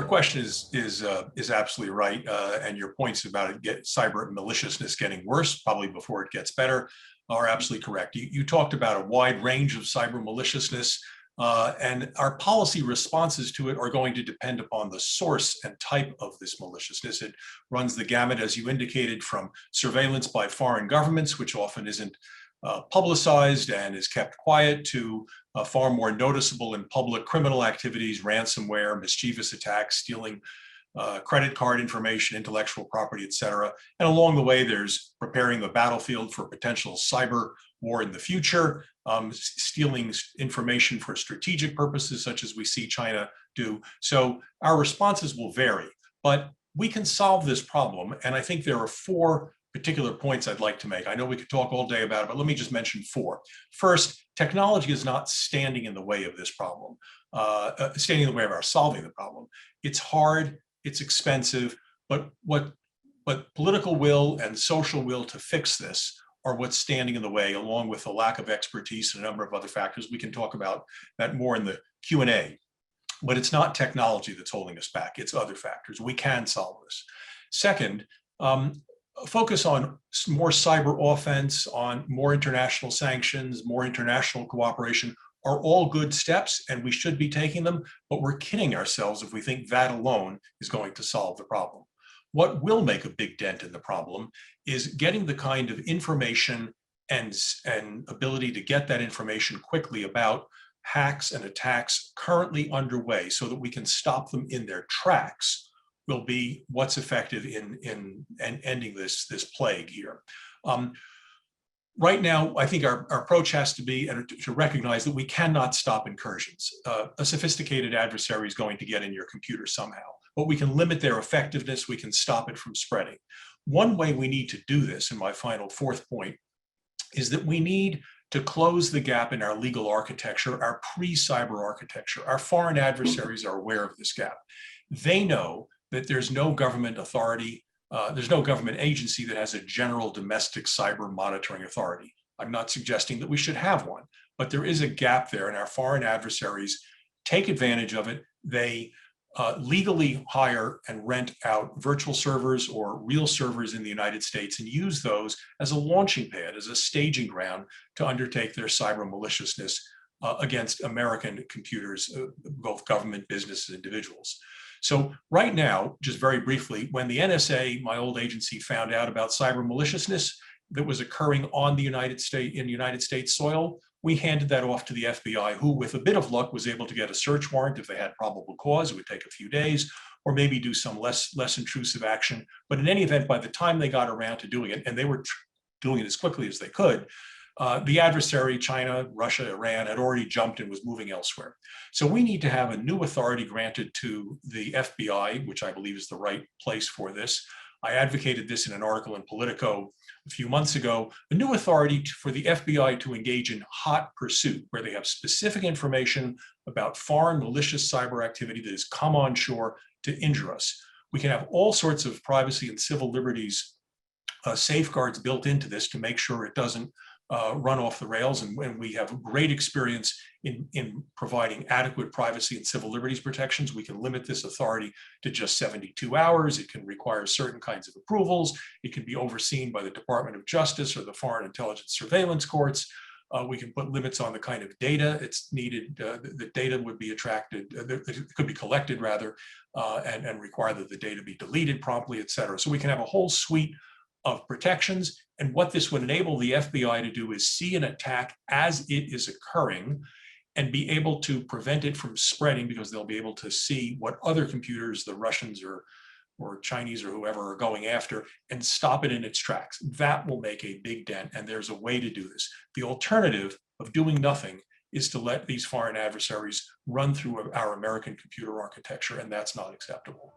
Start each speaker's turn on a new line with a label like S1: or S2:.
S1: question is absolutely right, and your points about cyber maliciousness getting worse, probably before it gets better, are absolutely correct. You talked about a wide range of cyber maliciousness, and our policy responses to it are going to depend upon the source and type of this maliciousness. It runs the gamut, as you indicated, from surveillance by foreign governments, which often isn't publicized and is kept quiet, to far more noticeable in public criminal activities, ransomware, mischievous attacks, stealing credit card information, intellectual property, et cetera. And along the way, there's preparing the battlefield for potential cyber war in the future, stealing information for strategic purposes, such as we see China do. So our responses will vary, but we can solve this problem. And I think there are four particular points I'd like to make. I know we could talk all day about it, but let me just mention four. First, technology is not standing in the way of this problem, standing in the way of our solving the problem. It's hard, it's expensive, but political will and social will to fix this are what's standing in the way, along with the lack of expertise and a number of other factors. We can talk about that more in the Q&A, but it's not technology that's holding us back, it's other factors. We can solve this. Second, focus on more cyber offense, on more international sanctions, more international cooperation are all good steps, and we should be taking them, but we're kidding ourselves if we think that alone is going to solve the problem. What will make a big dent in the problem is getting the kind of information and ability to get that information quickly about hacks and attacks currently underway so that we can stop them in their tracks will be what's effective in ending this plague here. Right now, I think our approach has to be to recognize that we cannot stop incursions. A sophisticated adversary is going to get in your computer somehow, but we can limit their effectiveness, we can stop it from spreading. One way we need to do this, and my final fourth point, is that we need to close the gap in our legal architecture, our pre-cyber architecture. Our foreign adversaries are aware of this gap. They know that there's no government authority, there's no government agency that has a general domestic cyber monitoring authority. I'm not suggesting that we should have one, but there is a gap there, and our foreign adversaries take advantage of it. They legally hire and rent out virtual servers or real servers in the United States and use those as a launching pad, as a staging ground to undertake their cyber maliciousness against American computers, both government, businesses, individuals. So right now, just very briefly, when the NSA, my old agency, found out about cyber maliciousness that was occurring on the United States soil, we handed that off to the FBI, who, with a bit of luck, was able to get a search warrant if they had probable cause. It would take a few days, or maybe do some less intrusive action. But in any event, by the time they got around to doing it, and they were doing it as quickly as they could, the adversary, China, Russia, Iran, had already jumped and was moving elsewhere. So we need to have a new authority granted to the FBI, which I believe is the right place for this. I advocated this in an article in Politico a few months ago, a new authority for the FBI to engage in hot pursuit, where they have specific information about foreign malicious cyber activity that has come on shore to injure us. We can have all sorts of privacy and civil liberties safeguards built into this to make sure it doesn't run off the rails, and we have great experience in providing adequate privacy and civil liberties protections. We can limit this authority to just 72 hours. It can require certain kinds of approvals. It can be overseen by the Department of Justice or the Foreign Intelligence Surveillance Courts. We can put limits on the kind of data it's needed. The data would be it could be collected rather, and require that the data be deleted promptly, et cetera. So we can have a whole suite of protections. And what this would enable the FBI to do is see an attack as it is occurring and be able to prevent it from spreading, because they'll be able to see what other computers the Russians or Chinese or whoever are going after and stop it in its tracks. That will make a big dent, and there's a way to do this. The alternative of doing nothing is to let these foreign adversaries run through our American computer architecture, and that's not acceptable.